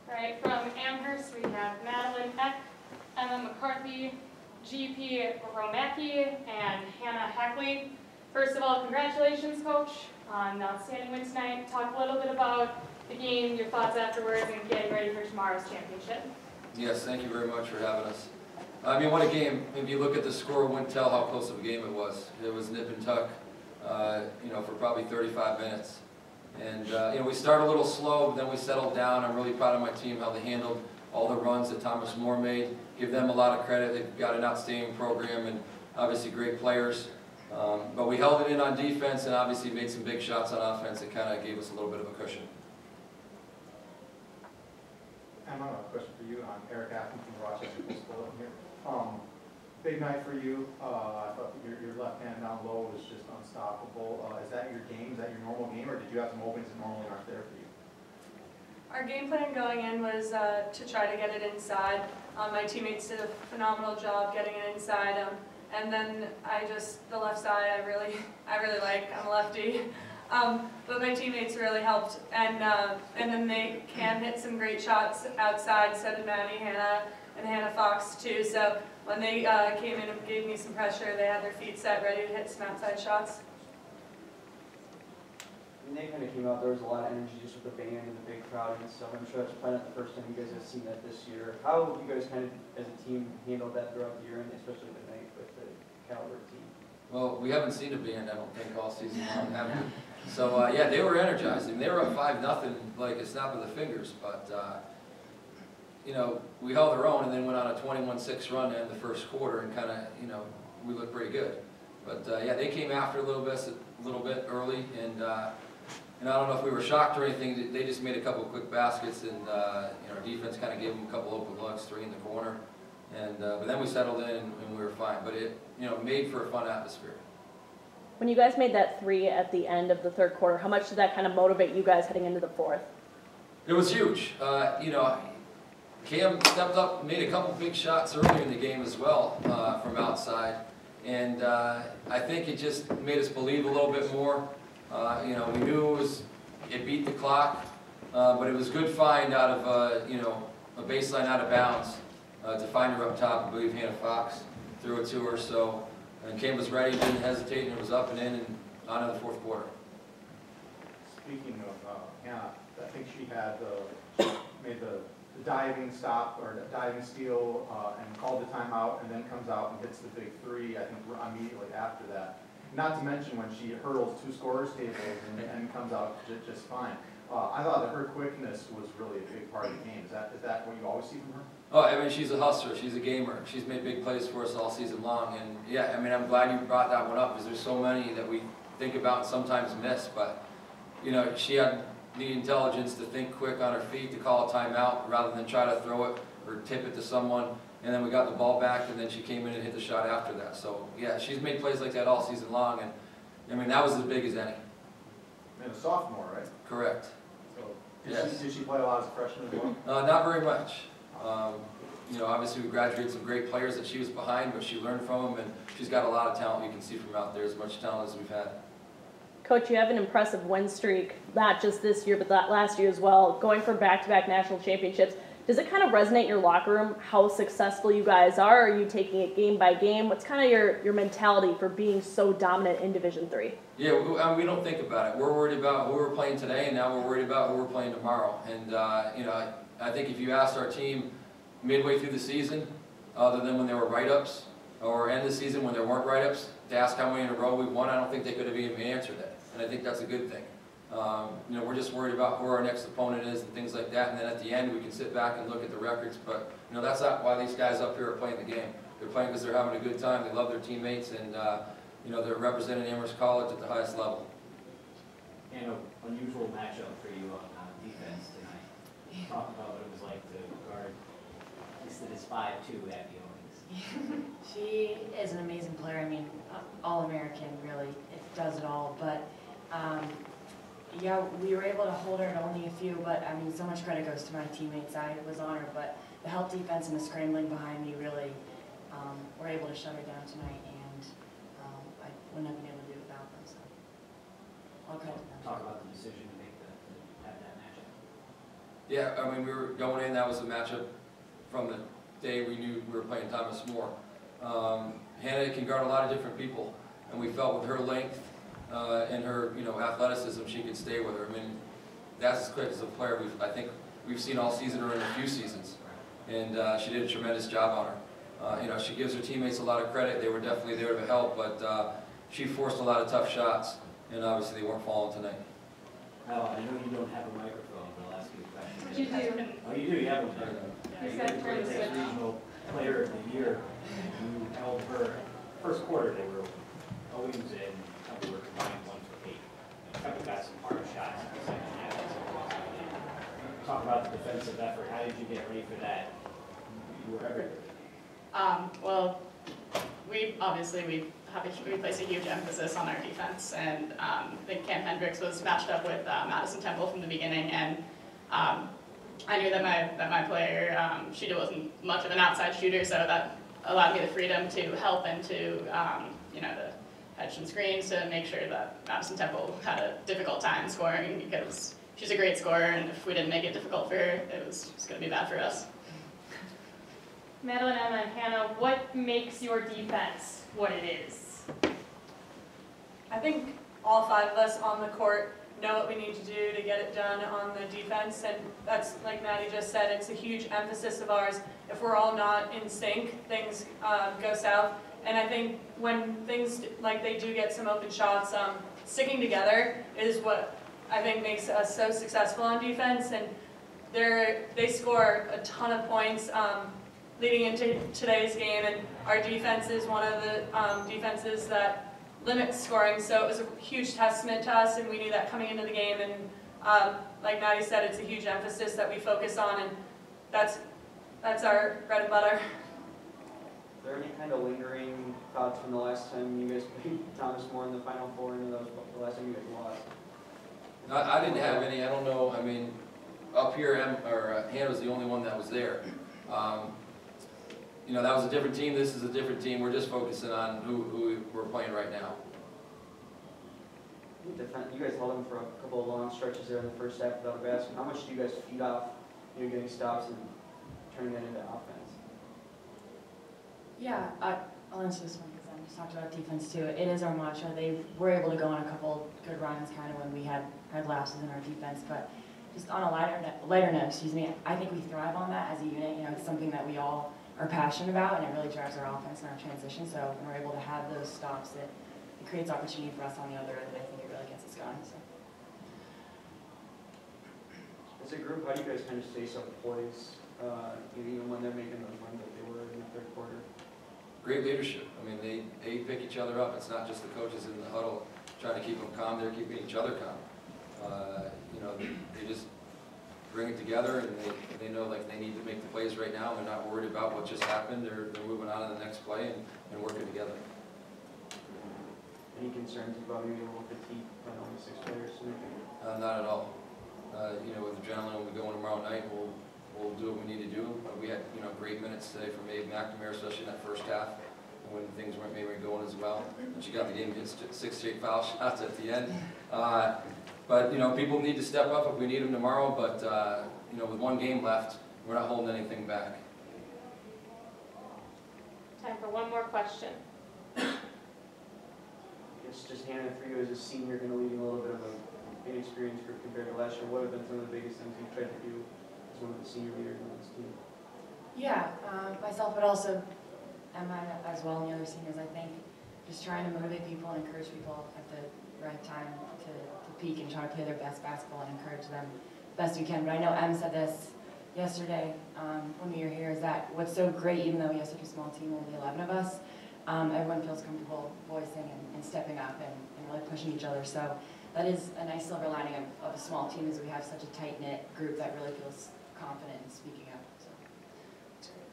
All right, from Amherst, we have Madeline Eck, Emma McCarthy, G.P. Romacki, and Hannah Hackley. First of all, congratulations, Coach, on the outstanding win tonight. Talk a little bit about the game, your thoughts afterwards, and getting ready for tomorrow's championship. Yes, thank you very much for having us. I mean, what a game. If you look at the score, wouldn't tell how close of a game it was. It was nip and tuck, for probably 35 minutes. And, we started a little slow, but then we settled down. I'm really proud of my team, how they handled all the runs that Thomas Moore made. Give them a lot of credit. They've got an outstanding program and obviously great players. But we held it in on defense and obviously made some big shots on offense that kind of gave us a little bit of a cushion. Emma, a question for you. I'm Eric Afton from Rochester School here. Big night for you. I thought your left hand down low was just unstoppable. Is that your game? Is that your normal game, or did you have some openings that normally aren't there for you? Our game plan going in was to try to get it inside. My teammates did a phenomenal job getting it inside. And then the left side, I really like. I'm a lefty. But my teammates really helped, and then they can hit some great shots outside. So did Maddie, Hannah, and Hannah Fox too. So when they came in and gave me some pressure, they had their feet set, ready to hit some outside shots. When they kind of came out, there was a lot of energy just with the band and the big crowd and stuff. I'm sure that's probably not the first time you guys have seen that this year. How have you guys kind of, as a team, handled that throughout the year, and especially tonight with the caliber team? Well, we haven't seen a band, I don't think, all season long, have we? So, yeah, they were energized. I mean, they were up 5-0, like a snap of the fingers. But, we held our own and then went on a 21-6 run in the first quarter and kind of, we looked pretty good. But, yeah, they came after a little bit early. And I don't know if we were shocked or anything. They just made a couple of quick baskets. And, our defense kind of gave them a couple open looks, 3 in the corner. And, but then we settled in and we were fine. But it, made for a fun atmosphere. When you guys made that 3 at the end of the third quarter, how much did that kind of motivate you guys heading into the fourth? It was huge. Cam stepped up, made a couple big shots earlier in the game as well from outside. And I think it just made us believe a little bit more. We knew it beat the clock, but it was a good find out of, a baseline out of bounds to find her up top. I believe Hannah Fox threw it to her. So. And Cam was ready, didn't hesitate, and it was up and in and on to the fourth quarter. Speaking of Hannah, I think she made the diving stop or the diving steal and called the timeout, and then comes out and hits the big 3, I think, immediately after that. Not to mention when she hurdles 2 scorers tables and comes out just fine. I thought that her quickness was really a big part of the game. Is that what you always see from her? Oh, I mean, she's a hustler. She's a gamer. She's made big plays for us all season long. And, yeah, I mean, I'm glad you brought that one up because there's so many that we think about and sometimes miss. But, she had the intelligence to think quick on her feet, to call a timeout rather than try to throw it or tip it to someone. And then we got the ball back, and then she came in and hit the shot after that. So, yeah, she's made plays like that all season long. And, I mean, that was as big as any. And a sophomore, right? Correct. So Yes. Did she play a lot as a freshman as well? Not very much. Obviously we graduated some great players that she was behind, but she learned from them, and she's got a lot of talent. You can see from out there, as much talent as we've had. Coach, you have an impressive win streak, not just this year, but that last year as well, going for back-to-back national championships. Does it kind of resonate in your locker room how successful you guys are? Are you taking it game by game? What's kind of your mentality for being so dominant in Division III? Yeah, we don't think about it. We're worried about who we're playing today, and now we're worried about who we're playing tomorrow. And, I think if you asked our team midway through the season, other than when there were write-ups, or end of the season when there weren't write-ups, to ask how many in a row we've won, I don't think they could have even answered that. And I think that's a good thing. We're just worried about who our next opponent is and things like that, and then at the end we can sit back and look at the records. But that's not why these guys up here are playing the game. They're playing because they're having a good time. They love their teammates, and they're representing Amherst College at the highest level. And an unusual matchup for you on defense tonight. Talk about what it was like to guard listed as 5'2" at the Owings. She is an amazing player. I mean, All-American, really. It does it all. But, yeah, we were able to hold her to only a few. But, I mean, so much credit goes to my teammates. I was on her. But the help defense and the scrambling behind me really were able to shut her down tonight. And I wouldn't have been able to do it without them. So, all credit to them. Talk about the decision to make have that matchup. Yeah, I mean, we were going in, that was a matchup from the day we knew we were playing Thomas More. Hannah can guard a lot of different people, and we felt with her length and her, athleticism, she could stay with her. I mean, that's as quick as a player I think we've seen all season or in a few seasons, and she did a tremendous job on her. She gives her teammates a lot of credit. They were definitely there to help, but she forced a lot of tough shots, and obviously they weren't falling tonight. Well, I know you don't have a microphone, but I'll ask you a question. You do. Oh, you do, you have one. You You said were turn the switch. regional player of the year. You held her, first quarter, they were Owings and Tucker were combined 1 for 8. Tucker got some hard shots in the second half. Talk about the defensive effort. How did you get ready for that? You were everywhere. Well, we place a huge emphasis on our defense, and I think Cam Hendricks was matched up with Madison Temple from the beginning, and I knew that my player, she wasn't much of an outside shooter, so that allowed me the freedom to help and to to hedge some screens to make sure that Madison Temple had a difficult time scoring, because she's a great scorer, and if we didn't make it difficult for her, it was just going to be bad for us. Madeline, Emma, and Hannah, what makes your defense what it is? I think all 5 of us on the court know what we need to do to get it done on the defense, and that's, like Maddie just said, it's a huge emphasis of ours. If we're all not in sync, things go south, and I think when things, like they do get some open shots, sticking together is what I think makes us so successful on defense, and they score a ton of points leading into today's game, and our defense is one of the defenses that limits scoring, so it was a huge testament to us, and we knew that coming into the game, and like Maddie said, it's a huge emphasis that we focus on, and that's our bread and butter. Are there any kind of lingering thoughts from the last time you guys played Thomas More in the Final Four, and that was the last time you guys lost? I didn't have any. I don't know. I mean, up here, Hannah was the only one that was there. That was a different team. This is a different team. We're just focusing on who we're playing right now. You guys held them for a couple of long stretches there in the first half without a basket. How much do you guys feed off getting stops and turning that into offense? Yeah, I'll answer this one because I just talked about defense too. It is our mantra. They were able to go on a couple good runs kind of when we had lapses in our defense, but just on a lighter note, I think we thrive on that as a unit. It's something that we all are passionate about, and it really drives our offense and our transition. So when we're able to have those stops, it creates opportunity for us on the other end, and I think it really gets us going. So. As a group, how do you guys kind of stay so poised, even when they're making those runs that they were in the third quarter? Great leadership. I mean, they pick each other up. It's not just the coaches in the huddle trying to keep them calm. They're keeping each other calm. They just bring it together, and they know like they need to make the plays right now. They're not worried about what just happened. They're moving on to the next play and working together. Any concerns about maybe a little fatigue on only 6 players? Not at all. With adrenaline, when we go in tomorrow night, we'll do what we need to do. We had great minutes today from Maeve McNamara, especially in that first half, when things weren't maybe going as well. And she got the game against 6 straight foul shots at the end. But people need to step up if we need them tomorrow. But with 1 game left, we're not holding anything back. Time for one more question. It's just Hannah, for you as a senior, going to leading a little bit of an inexperienced group compared to last year. What have been some of the biggest things you've tried to do as one of the senior leaders on this team? Yeah, myself, but also Emma as well, and the other seniors. I think just trying to motivate people and encourage people at the right time to peak and try to play their best basketball and encourage them best we can. But I know Em said this yesterday when we were here, is that what's so great, even though we have such a small team, only 11 of us, everyone feels comfortable voicing and stepping up and really pushing each other. So that is a nice silver lining of a small team, is we have such a tight-knit group that really feels confident in speaking up. So it's great.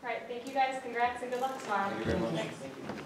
All right, thank you guys. Congrats and good luck tomorrow. Thank you very much. Thanks. Thank you.